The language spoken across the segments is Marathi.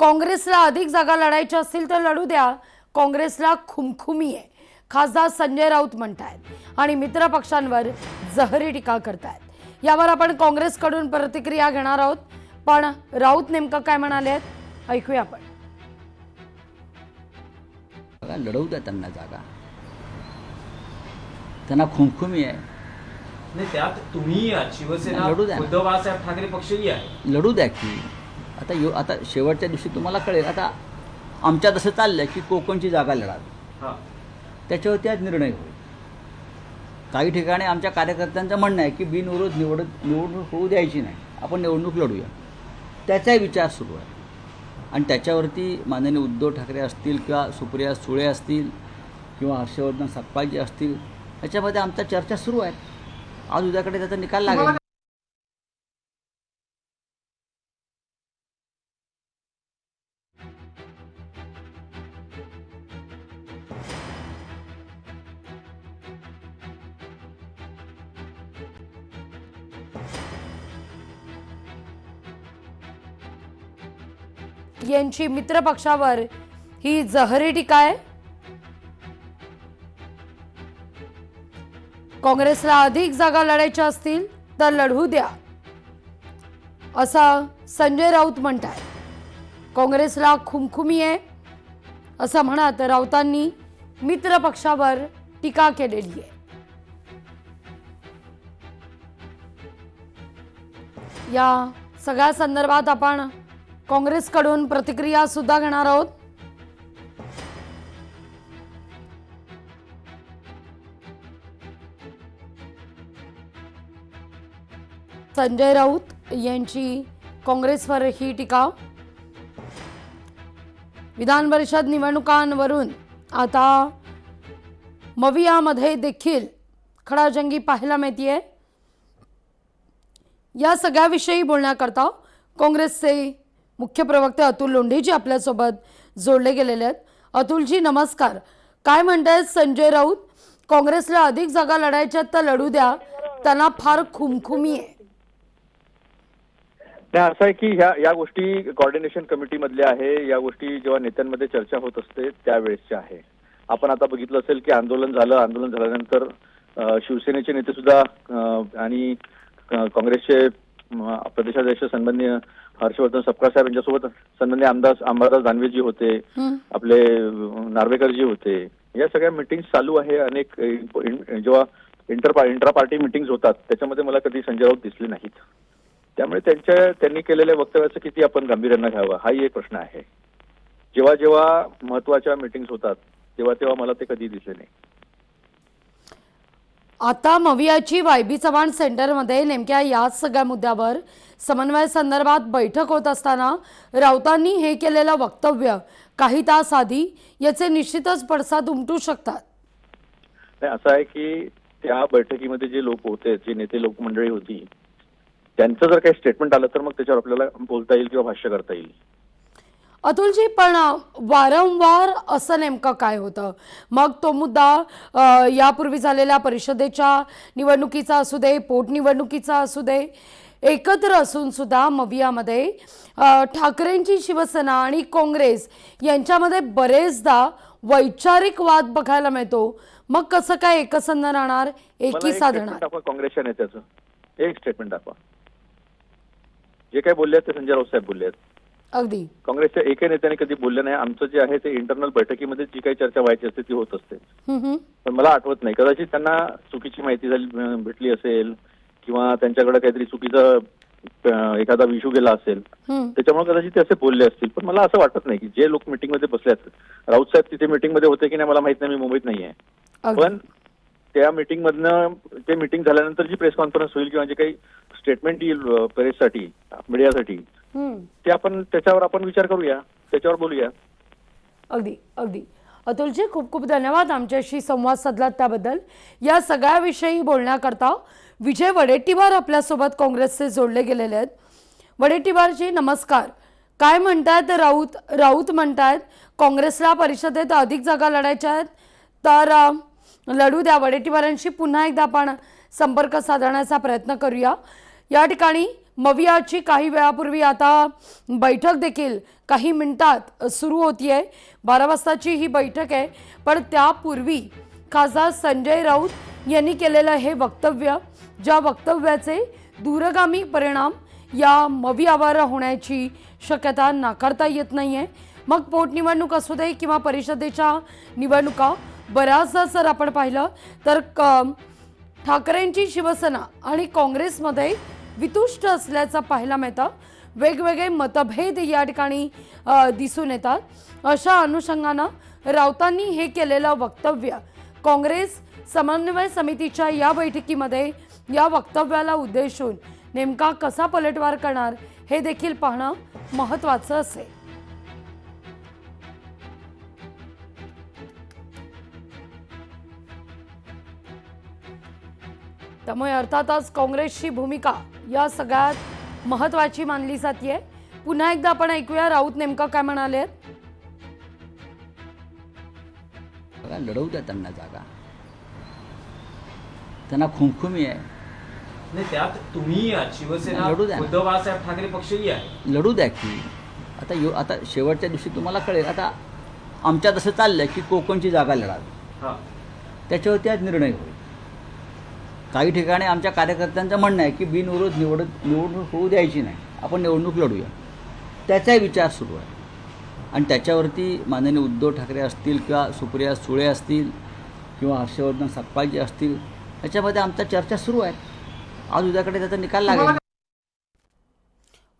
काँग्रेसला अधिक जागा लढायच्या असतील तर लढू द्या, काँग्रेसला खुमखुमी आहे, खासदार संजय राऊत म्हणतायत आणि मित्र पक्षांवर जहरी टीका करतायत। यावर आपण काँग्रेसकडून प्रतिक्रिया घेणार आहोत, पण राऊत नेमकं काय म्हणाले ऐकूया आपण। लढवू द्या त्यांना जागा, त्यांना खुमखुमी आहे। नाही, त्यात तुम्ही शिवसेना लढू द्या, उद्धव बाळासाहेब ठाकरे पक्षही आहे, लढू द्या की आता शेवटच्या दिवशी तुम्हाला कळेल। आता आमच्या तसं चाललंय की कोकणची जागा लढावी, त्याच्यावरती आज निर्णय होईल। काही ठिकाणी आमच्या कार्यकर्त्यांचं म्हणणं आहे की बिनविरोध निवडणूक होऊ द्यायची नाही, आपण निवडणूक लढूया, त्याचाही विचार सुरू आहे। आणि त्याच्यावरती माननीय उद्धव ठाकरे असतील किंवा सुप्रिया सुळे असतील किंवा हर्षवर्धन सकपाळजी असतील, याच्यामध्ये आमच्या चर्चा सुरू आहेत। आज उद्याकडे त्याचा निकाल लागेल। यांची मित्र पक्षावर ही जहरी टीका आहे। काँग्रेसला अधिक जागा लढायच्या असतील तर लढू द्या, असं संजय राऊत म्हणतात। काँग्रेसला खुमखुमी आहे असं म्हणत राऊतांनी मित्र पक्षावर टीका केलेली आहे। या सगळ्या संदर्भात आपण काँग्रेसकडून प्रतिक्रिया सुद्धा घेणार आहोत। संजय राऊत यांची काँग्रेसवर ही टीका। विधान परिषद निवडणुकांवरून आता मवियामध्ये देखील खडाजंगी पाहायला मिळतीये। या सगळ्याविषयी बोलण्याकरता काँग्रेसचे मुख्य प्रवक्ते अतुल लोंढेजी आपल्यासोबत जोडले गेलेले आहेत। अतुलजी नमस्कार, काय म्हणतायत संजय राऊत? काँग्रेसला अधिक जागा लढायच्या तर लढू द्या, त्यांना फार खुमखुमी आहे। नाही, असं आहे की या गोष्टी कोऑर्डिनेशन कमिटी मधल्या आहे। या गोष्टी जेव्हा नेत्यांमध्ये चर्चा होत असते त्यावेळेसच्या आहे। आपण आता बघितलं असेल की आंदोलन झाल्यानंतर शिवसेनेचे नेते सुद्धा आणि काँग्रेसचे प्रदेशाध्यक्ष सन्माननीय हर्षवर्धन सपकाळ साहेब यांच्यासोबत सन्माननीय अंबादास दानवेजी होते, आपले नार्वेकरजी होते। या सगळ्या मीटिंग चालू आहे। अनेक जेव्हा इंट्रा पार्टी मीटिंग्स होतात त्याच्यामध्ये मला कधी संजय राऊत दिसले नाहीत। त्यामुळे त्यांनी केलेल्या वक्तव्याचं किती आपण गांभीर्यानं घ्यावं हाही एक प्रश्न आहे। जेव्हा जेव्हा महत्वाच्या मीटिंग्स होतात तेव्हा मला ते कधी दिसले नाही। आता मवियाची वायबी चव्हाण सेंटरमध्ये नेमक्या या सगळ्या मुद्द्यावर समन्वय संदर्भात बैठक होत असताना राऊतांनी हे केलेलं वक्तव्य काही तास आधी याचे निश्चितच पडसाद उमटू शकतात। नाही, असं आहे की त्या बैठकीमध्ये जे लोक होते, जे नेते लोकमंडळी होती, त्यांचं जर काही स्टेटमेंट आलं तर मग त्याच्यावर आपल्याला बोलता येईल किंवा भाष्य करता येईल। अतुलजी, पण वारंवार असं नेमकं काय होतं? मग तो मुद्दा यापूर्वी झालेल्या परिषदेच्या निवडणुकीचा असू दे, पोटनिवडणुकीचा असू दे, एकत्र असून सुद्धा मवियामध्ये ठाकरेंची शिवसेना आणि काँग्रेस यांच्यामध्ये बरेचदा वैचारिक वाद बघायला मिळतो। मग कसं काय एकसंध राहणार, एकी साधणार? काँग्रेसच्या नेत्याचं एक स्टेटमेंट दाखवा। जे काही बोलले ते संजय राऊत साहेब बोलले आहेत। अगदी काँग्रेसच्या एकही नेत्याने कधी बोलले नाही। आमचं जे आहे ते इंटरनल बैठकीमध्ये जी काही चर्चा व्हायची असते ती होत असते। पण मला आठवत नाही, कदाचित त्यांना चुकीची माहिती भेटली असेल किंवा त्यांच्याकडे काहीतरी चुकीचा एखादा इश्यू गेला असेल, त्याच्यामुळे कदाचित ते असे बोलले असतील। पण मला असं वाटत नाही की जे लोक मीटिंगमध्ये बसले आहेत, राऊत साहेब तिथे मीटिंगमध्ये होते की नाही मला माहित नाही, मी मुंबईत नाहीये, पण त्या मीटिंग मधनं ते मीटिंग झाल्यानंतर जी प्रेस कॉन्फरन्स होईल किंवा जे काही स्टेटमेंट येईल प्रेससाठी, मीडियासाठी, ते आपण त्याच्यावर आपण विचार करूया, त्याच्यावर बोलूया। अगदी अगदी अतुलजी, खूप खूप धन्यवाद आमच्याशी संवाद साधलात त्याबद्दल। या सगळ्याविषयी बोलण्याकरता विजय वडेट्टीवार आपल्यासोबत काँग्रेसचे जोडले गेलेले आहेत। वडेट्टीवारजी नमस्कार, काय म्हणतायत राऊत? राऊत म्हणतायत काँग्रेसला परिषदेत अधिक जागा लढायच्या आहेत तर लढू द्या। वडेट्टीवारांशी पुन्हा एकदा आपण संपर्क साधण्याचा प्रयत्न करूया। या ठिकाणी मवियाची काही वेळापूर्वी आता बैठक देखील काही मिनिटात सुरू होतीये. 12 वाजताची ही बैठक आहे. पण त्यापूर्वी खासदार संजय राऊत यांनी केलेलं हे वक्तव्य, ज्या वक्तव्याचे दूरगामी परिणाम या मवियावर होण्याची शक्यता नाकारता येत नाहीये. मग पोटनिवडणूक असू दे किंवा परिषदेच्या निवडणुका, बऱ्याचदा जर आपण पाहिलं तर ठाकरेंची शिवसेना आणि काँग्रेसमध्ये वितुष्ट असल्याचं पाहायला मिळतं. वेगवेगळे मतभेद या ठिकाणी दिसून येतात. अशा अनुषंगानं राऊतांनी हे केलेलं वक्तव्य काँग्रेस समन्वय समितीच्या या बैठकीमध्ये या वक्तव्याला उद्देशून नेमका कसा पलटवार करणार हे देखील पाहणं महत्त्वाचं असेल. त्यामुळे अर्थातच काँग्रेसची भूमिका या सगळ्यात महत्त्वाची मानली जाते. पुन्हा एकदा आपण ऐकूया राऊत नेमकं काय म्हणाले. बघा, लढवू द्या त्यांना जागा, त्यांना खुमखुमी आहे, नाही त्यात तुम्ही आहात, शिवसेना, लढू द्या. उद्धव बाळासाहेब ठाकरे पक्षही आहे. लढू द्या की. आता शेवटच्या दिवशी तुम्हाला कळेल. आता आमच्यात असं चाललंय की कोकणची जागा लढावी, हा त्याच्यावरती आज निर्णय होईल. काही ठिकाणी आमच्या कार्यकर्त्यांचं म्हणणं आहे की बिनविरोध निवडणूक होऊ द्यायची नाही, आपण निवडणूक लढूया, त्याचाही विचार सुरू आहे. आणि त्याच्यावरती माननीय उद्धव ठाकरे असतील किंवा सुप्रिया सुळे असतील किंवा हर्षवर्धन सकपाळजी असतील, याच्यामध्ये आमच्या चर्चा सुरू आहे. आज उद्याकडे त्याचा निकाल लागेल.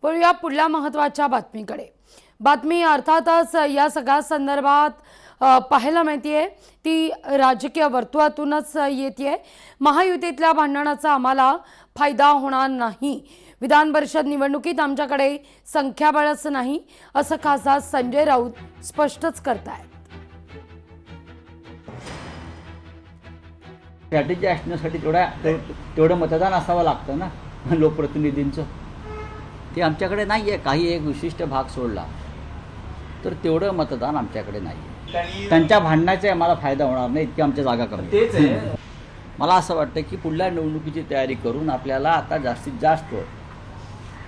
पण या पुढल्या महत्त्वाच्या बातमीकडे. बातमी अर्थातच या सगळ्या संदर्भात पाहायला मिळतीये ती राजकीय वर्तुळातूनच येते. महायुतीतल्या भांडणाचा आम्हाला फायदा होणार नाही. विधान परिषद निवडणुकीत आमच्याकडे संख्याबळच नाही, असं खासदार संजय राऊत स्पष्टच करतायत. स्ट्रॅटेजी असण्यासाठी तेवढं मतदान असावं लागतं ना लोकप्रतिनिधींचं. ते आमच्याकडे नाही आहे. काही एक विशिष्ट भाग सोडला तर तेवढं मतदान आमच्याकडे नाही आहे. त्यांच्या भांडणाचा आम्हाला फायदा होणार नाही, इतकी आमच्या जागा कमी. तेच आहे. मला असं वाटतं की पुढल्या निवडणुकीची तयारी करून आपल्याला आता जास्तीत जास्त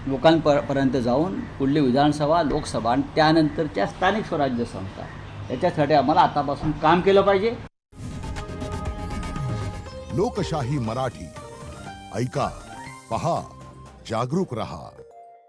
लोकांपर्यंत जाऊन पुढली विधानसभा, लोकसभा आणि त्यानंतरच्या स्थानिक स्वराज्य संस्था, याच्यासाठी आम्हाला आतापासून काम केलं पाहिजे. लोकशाही मराठी ऐका, पहा, जागरूक रहा.